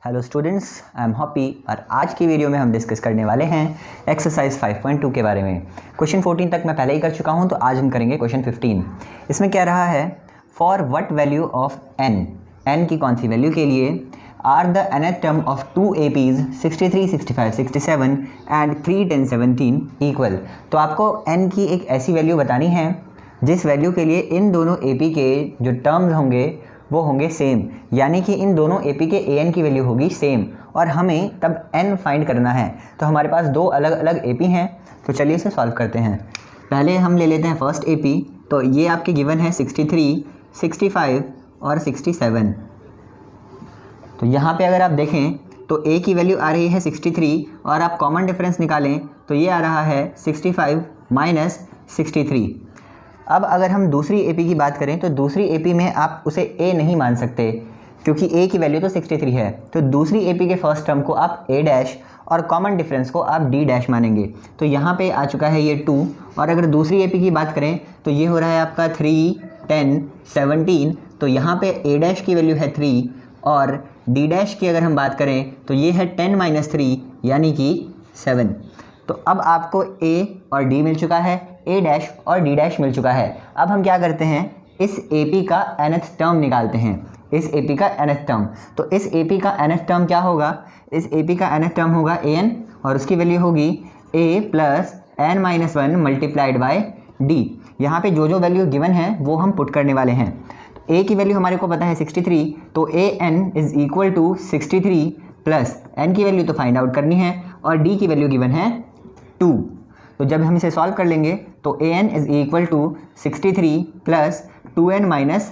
Hello students, I am Hoppy और आज की वीडियो में हम डिस्कस करने वाले हैं एक्सरसाइज 5.2 के बारे में। क्वेश्चन 14 तक मैं पहले ही कर चुका हूं, तो आज हम करेंगे क्वेश्चन 15। इसमें क्या रहा है, for what value of n की कौन सी वैल्यू के लिए are the nth term of 2 APs 63, 65, 67 and 3, 10, 17 equal. तो आपको n की एक ऐसी वैल्यू बतानी है जिस वैल्यू के लिए इन दोनों AP के जो टर्म्स होंगे वो होंगे सेम, यानी कि इन दोनों AP के an की वैल्यू होगी सेम और हमें तब n फाइंड करना है। तो हमारे पास दो अलग अलग AP हैं, तो चलिए इसे सॉल्व करते हैं। पहले हम ले लेते हैं फर्स्ट AP। तो ये आपके गिवन है 63, 65 और 67। तो यहाँ पे अगर आप देखें तो A की वैल्यू आ रही है 63 और आप कॉमन डिफरेंस निकालें तो ये आ रहा है 65 माइनस 63। अब अगर हम दूसरी AP की बात करें तो दूसरी AP में आप उसे A नहीं मान सकते क्योंकि A की वैल्यू तो 63 है। तो दूसरी AP के फर्स्ट टर्म को आप A डैश और कॉमन डिफरेंस को आप D डैश मानेंगे। तो यहाँ पे आ चुका है ये 2। और अगर दूसरी AP की बात करें तो ये हो रहा है आपका 3, 10, 17। तो यहाँ पे A डैश की वैल्यू है 3 और D डैश की अगर हम बात करें तो ये है 10 माइनस 3 यानी कि 7। तो अब आपको A और D मिल चुका है, A डैश और D डैश मिल चुका है। अब हम क्या करते हैं, इस AP का nth टर्म निकालते हैं, इस AP का nth टर्म। तो इस AP का nth टर्म क्या होगा, इस AP का nth टर्म होगा an और उसकी वैल्यू होगी A plus n minus 1 multiplied by D। यहाँ पे जो जो वैल्यू गिवन है वो हम पुट करने वाले हैं। तो A की वैल्यू हमारे को पता है 63, तो an is equal to 63 plus n की वैल्यू तो फाइंड आउट करनी है और D की वैल्यू गिवन है 2। तो जब हम इसे सॉल्व कर लेंगे तो an is equal to 63 plus 2n minus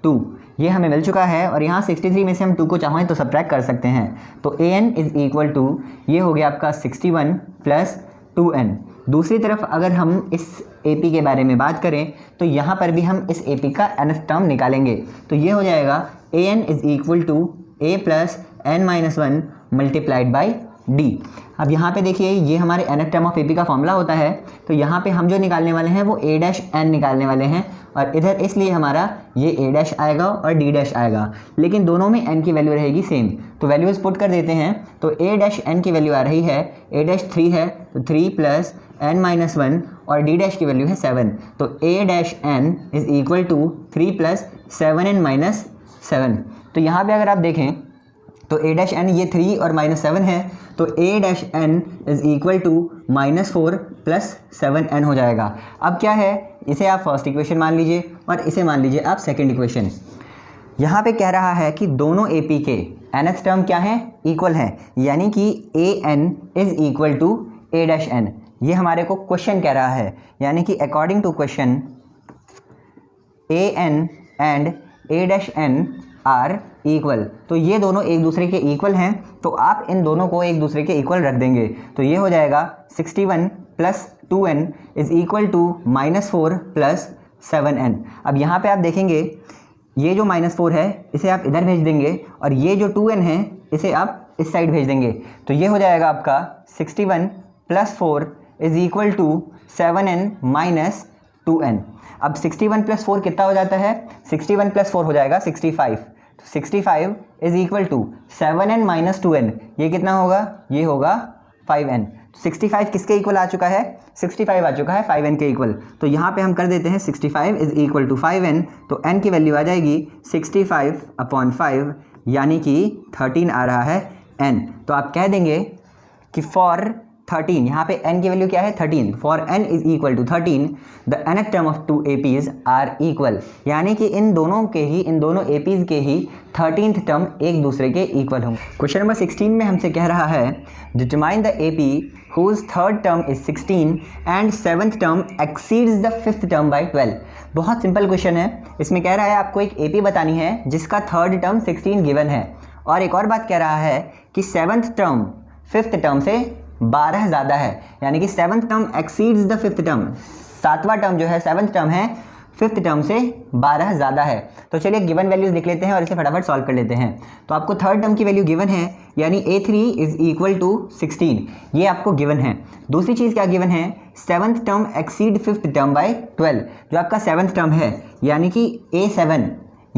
2 ये हमें मिल चुका है। और यहाँ 63 में से हम 2 को चाहें तो सब्ट्रैक्ट कर सकते हैं। तो an इज़ इक्वल टू ये हो गया आपका 61 प्लस 2n। दूसरी तरफ अगर हम इस AP के बारे में बात करें तो यहाँ पर भी हम इस AP का nth टर्म निकालेंगे। तो ये हो जाएगा an is equal to a plus n minus 1 multiplied by D। अब यहाँ पे देखिए ये हमारे nth टर्म ऑफ AP का फॉर्मूला होता है। तो यहाँ पे हम जो निकालने वाले हैं वो a डैश n निकालने वाले हैं और इधर इसलिए हमारा ये a डैश आएगा और D डैश आएगा, लेकिन दोनों में n की वैल्यू रहेगी सेम। तो वैल्यूज़ पुट कर देते हैं। तो a डैश n की वैल्यू आ रही है, a डैश 3 है तो 3 प्लस n माइनस 1 और D डैश की वैल्यू है 7। तो a dash n is equal to 3 plus 7n minus 7। तो यहाँ पे अगर आप देखें तो a डैश n ये 3 और माइनस 7 है, तो a dash n is equal to minus 4 plus 7n हो जाएगा। अब क्या है, इसे आप फर्स्ट इक्वेशन मान लीजिए और इसे मान लीजिए आप सेकंड इक्वेशन। यहाँ पे कह रहा है कि दोनों AP के nth टर्म क्या है, इक्वल है, यानी कि an is equal to a dash n। ये हमारे को क्वेश्चन कह रहा है, यानी कि according to question an and a dash n are equal. तो ये दोनों एक दूसरे के इक्वल हैं, तो आप इन दोनों को एक दूसरे के इक्वल रख देंगे। तो ये हो जाएगा 61 plus 2n is equal to minus 4 plus 7n। अब यहाँ पे आप देखेंगे ये जो माइनस 4 है इसे आप इधर भेज देंगे और ये जो 2n है इसे आप इस साइड भेज देंगे। तो ये हो जाएगा आपका 61 plus 4 is equal to 7n minus 2n। अब 61 प्लस 4 कितना हो जाता है, 61 प्लस 4 हो जाएगा 65। तो 65 is equal to 7n minus 2n, ये कितना होगा, ये होगा 5n। 65 किसके इक्वल आ चुका है, 65 आ चुका है 5n के इक्वल। तो यहाँ पे हम कर देते हैं 65 इज़ इक्वल टू 5n। तो n की वैल्यू आ जाएगी 65/5 यानी कि 13 आ रहा है n। तो आप कह देंगे कि फॉर 13, यहाँ पे n की वैल्यू क्या है 13, for n is equal to 13 the nth term of 2 APs are equal, यानी कि इन दोनों APs के ही 13th टर्म एक दूसरे के इक्वल होंगे। क्वेश्चन नंबर 16 में हमसे कह रहा है determine the AP whose third term is 16 and 7th term exceeds the 5th term by 12। बहुत सिंपल क्वेश्चन है। इसमें कह रहा है आपको एक AP बतानी है जिसका थर्ड टर्म 16 गिवन है, और एक और बात कह रहा है कि 7th टर्म 5th टर्म से 12 ज़्यादा है, यानी कि 7th term exceeds the 5th term. 7वां टर्म जो है 7th टर्म है 5th टर्म से 12 ज़्यादा है। तो चलिए गिवन वैल्यूज़ लिख लेते हैं और इसे फटाफट सॉल्व कर लेते हैं। तो आपको थर्ड टर्म की वैल्यू गिवन है, यानी A3 इज़ इक्वल टू 16, ये आपको गिवन है। दूसरी चीज़ क्या गिवन है, 7th term exceed 5th term by 12, जो आपका 7th टर्म है, यानी कि A7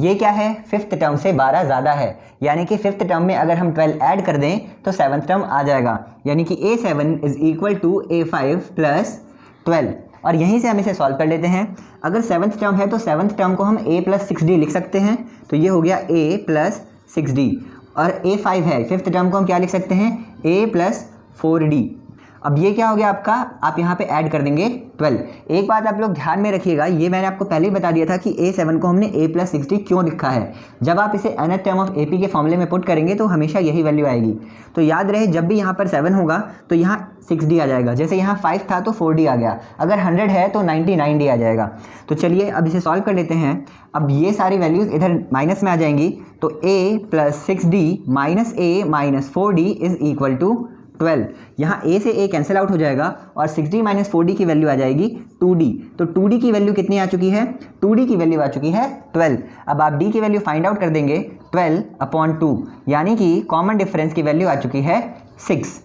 ये क्या है, फिफ्थ टर्म से 12 ज़्यादा है, यानी कि फिफ्थ टर्म में अगर हम 12 ऐड कर दें तो सेवन्थ टर्म आ जाएगा, यानी कि A7 is equal to A5 plus 12। और यहीं से हम इसे सॉल्व कर लेते हैं। अगर सेवन्थ टर्म है तो सेवन्थ टर्म को हम A प्लस 6D लिख सकते हैं, तो ये हो गया A प्लस 6D। और A5 है, फिफ्थ टर्म को हम क्या लिख सकते हैं, A प्लस 4D। अब ये क्या हो गया आपका, आप यहाँ पे ऐड कर देंगे 12। एक बात आप लोग ध्यान में रखिएगा, ये मैंने आपको पहले ही बता दिया था कि A7 को हमने A प्लस 6D क्यों लिखा है। जब आप इसे nth टर्म ऑफ AP के फॉर्मूले में पुट करेंगे तो हमेशा यही वैल्यू आएगी। तो याद रहे, जब भी यहाँ पर 7 होगा तो यहाँ 6D आ जाएगा। जैसे यहाँ 5 था तो 4D आ गया, अगर 100 है तो 99D आ जाएगा। तो चलिए अब इसे सॉल्व कर लेते हैं। अब ये सारी वैल्यूज़ इधर माइनस में आ जाएंगी, तो A plus 6D minus A minus 4D is equal to 12। यहाँ A से A कैंसिल आउट हो जाएगा और 6D माइनस 4D की वैल्यू आ जाएगी 2D। तो 2D की वैल्यू कितनी आ चुकी है, 2D की वैल्यू आ चुकी है 12। अब आप D की वैल्यू फाइंड आउट कर देंगे 12/2, यानी कि कॉमन डिफरेंस की वैल्यू आ चुकी है 6।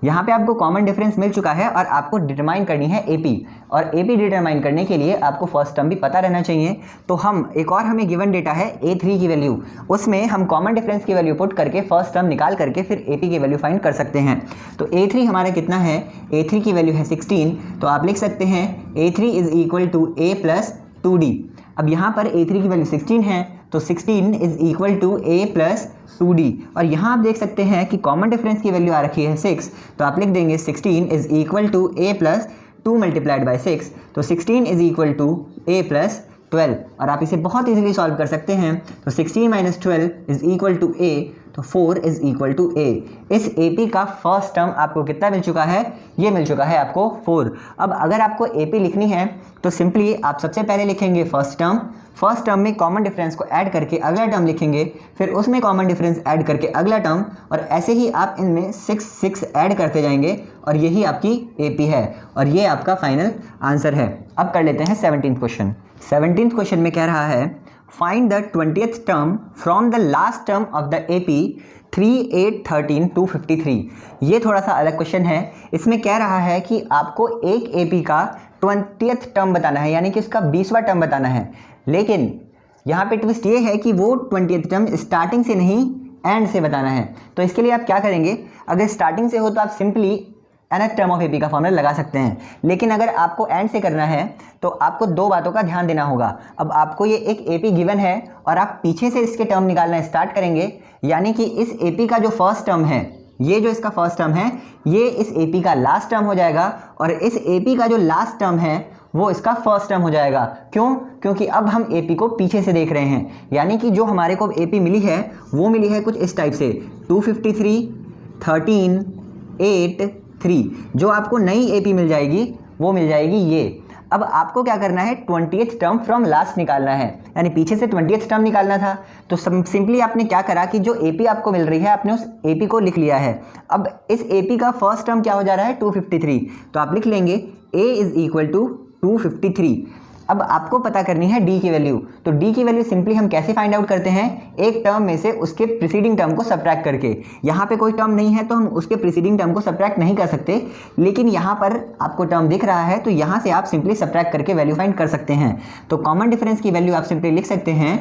यहाँ पे आपको कॉमन डिफरेंस मिल चुका है और आपको डिटरमाइन करनी है AP, और AP डिटरमाइन करने के लिए आपको फर्स्ट टर्म भी पता रहना चाहिए। तो हम एक और हमें गिवन डेटा है A3 की वैल्यू, उसमें हम कॉमन डिफरेंस की वैल्यू पुट करके फर्स्ट टर्म निकाल करके फिर AP की वैल्यू फाइंड कर सकते हैं। तो A3 हमारा कितना है, A3 की वैल्यू है 16, तो आप लिख सकते हैं A3 is equal to A plus 2D। अब यहाँ पर A3 की वैल्यू 16 है, तो 16 is equal to A plus 2D। और यहाँ आप देख सकते हैं कि कॉमन डिफरेंस की वैल्यू आ रखी है 6, तो आप लिख देंगे 16 is equal to A plus 2 multiplied by 6, तो 16 is equal to A plus 12। और आप इसे बहुत इजीली सॉल्व कर सकते हैं। तो 16 minus 12 is equal to A, तो 4 इज इक्वल टू A। इस AP का फर्स्ट टर्म आपको कितना मिल चुका है, ये मिल चुका है आपको 4। अब अगर आपको AP लिखनी है तो सिंपली आप सबसे पहले लिखेंगे फर्स्ट टर्म में कॉमन डिफरेंस को ऐड करके अगला टर्म लिखेंगे, फिर उसमें कॉमन डिफरेंस ऐड करके अगला टर्म, और ऐसे ही आप इनमें 6 ऐड करते जाएंगे और यही आपकी AP है और ये आपका फाइनल आंसर है। अब कर लेते हैं 17th क्वेश्चन। 17th क्वेश्चन में कह रहा है find the 20th term from the last term of the AP 3, 8, 13, 253। ये थोड़ा सा अलग क्वेश्चन है। इसमें कह रहा है कि आपको एक AP का 20th टर्म बताना है, यानी कि उसका 20वां टर्म बताना है। लेकिन यहाँ पे ट्विस्ट ये है कि वो 20th टर्म स्टार्टिंग से नहीं एंड से बताना है। तो इसके लिए आप क्या करेंगे, अगर स्टार्टिंग से हो तो आप simply nth term of AP का फॉर्मूला लगा सकते हैं, लेकिन अगर आपको एंड से करना है तो आपको दो बातों का ध्यान देना होगा। अब आपको ये एक AP गिवन है और आप पीछे से इसके टर्म निकालना स्टार्ट करेंगे, यानी कि इस AP का जो फर्स्ट टर्म है, ये जो इसका फर्स्ट टर्म है, ये इस AP का लास्ट टर्म हो जाएगा, और इस AP का जो लास्ट टर्म है वो इसका फर्स्ट टर्म हो जाएगा। क्यों? क्योंकि अब हम AP को पीछे से देख रहे हैं, यानी कि जो हमारे को AP मिली है वो मिली है कुछ इस टाइप से 253, 13, 8, 3। जो आपको नई AP मिल जाएगी वो मिल जाएगी ये। अब आपको क्या करना है, 20th टर्म फ्रॉम लास्ट निकालना है, यानी पीछे से 20th टर्म निकालना था। तो सिंपली आपने क्या करा कि जो AP आपको मिल रही है आपने उस AP को लिख लिया है। अब इस AP का फर्स्ट टर्म क्या हो जा रहा है, 253, तो आप लिख लेंगे A इज इक्वल टू 253। अब आपको पता करनी है D की वैल्यू, तो D की वैल्यू सिंपली हम कैसे फाइंड आउट करते हैं, एक टर्म में से उसके प्रीसीडिंग टर्म को सब्ट्रैक्ट करके। यहाँ पे कोई टर्म नहीं है तो हम उसके प्रीसीडिंग टर्म को सब्ट्रैक्ट नहीं कर सकते, लेकिन यहाँ पर आपको टर्म दिख रहा है तो यहाँ से आप सिंपली सब्ट्रैक्ट करके वैल्यू फाइंड कर सकते हैं। तो कॉमन डिफरेंस की वैल्यू आप सिंपली लिख सकते हैं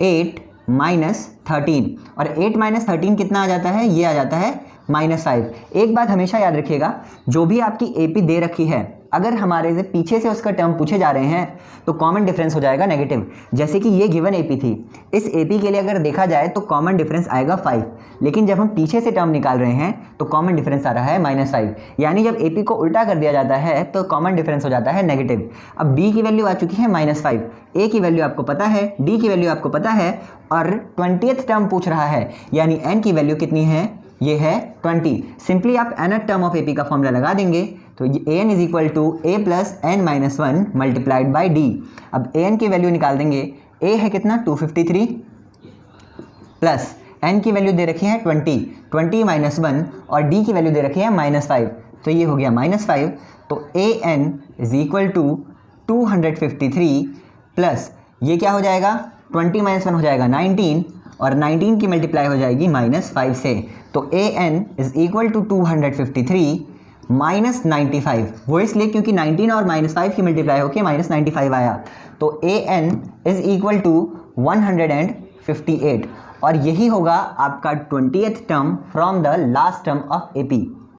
8 माइनस 13, और 8 माइनस 13 कितना आ जाता है, ये आ जाता है -5। एक बात हमेशा याद रखिएगा, जो भी आपकी AP दे रखी है, अगर हमारे से पीछे से उसका टर्म पूछे जा रहे हैं तो कॉमन डिफरेंस हो जाएगा नेगेटिव। जैसे कि ये गिवन AP थी, इस AP के लिए अगर देखा जाए तो कॉमन डिफरेंस आएगा 5, लेकिन जब हम पीछे से टर्म निकाल रहे हैं तो कॉमन डिफरेंस आ रहा है -5, यानी जब AP को उल्टा कर दिया जाता है तो कॉमन डिफरेंस हो जाता है नेगेटिव। अब D की वैल्यू आ चुकी है -5, A की वैल्यू आपको पता है, D की वैल्यू आपको पता है, और 20th टर्म पूछ रहा है, यानी N की वैल्यू कितनी है, ये है 20। सिंपली आप nth टर्म ऑफ AP का फॉर्मूला लगा देंगे, तो an is equal to A plus n-1 multiplied by D। अब an की वैल्यू निकाल देंगे, A है कितना 253 प्लस n की वैल्यू दे रखी है 20 माइनस 1, और D की वैल्यू दे रखी है -5, तो ये हो गया -5। तो an is equal to 253 plus ये क्या हो जाएगा, 20 माइनस 1 हो जाएगा 19, और 19 की मल्टीप्लाई हो जाएगी -5 से। तो an is equal to 253 minus 95, वो इसलिए क्योंकि 19 और -5 की मल्टीप्लाई होकर -95 आया। तो an इज इक्वल टू 158 और यही होगा आपका 20th term from the last term of AP.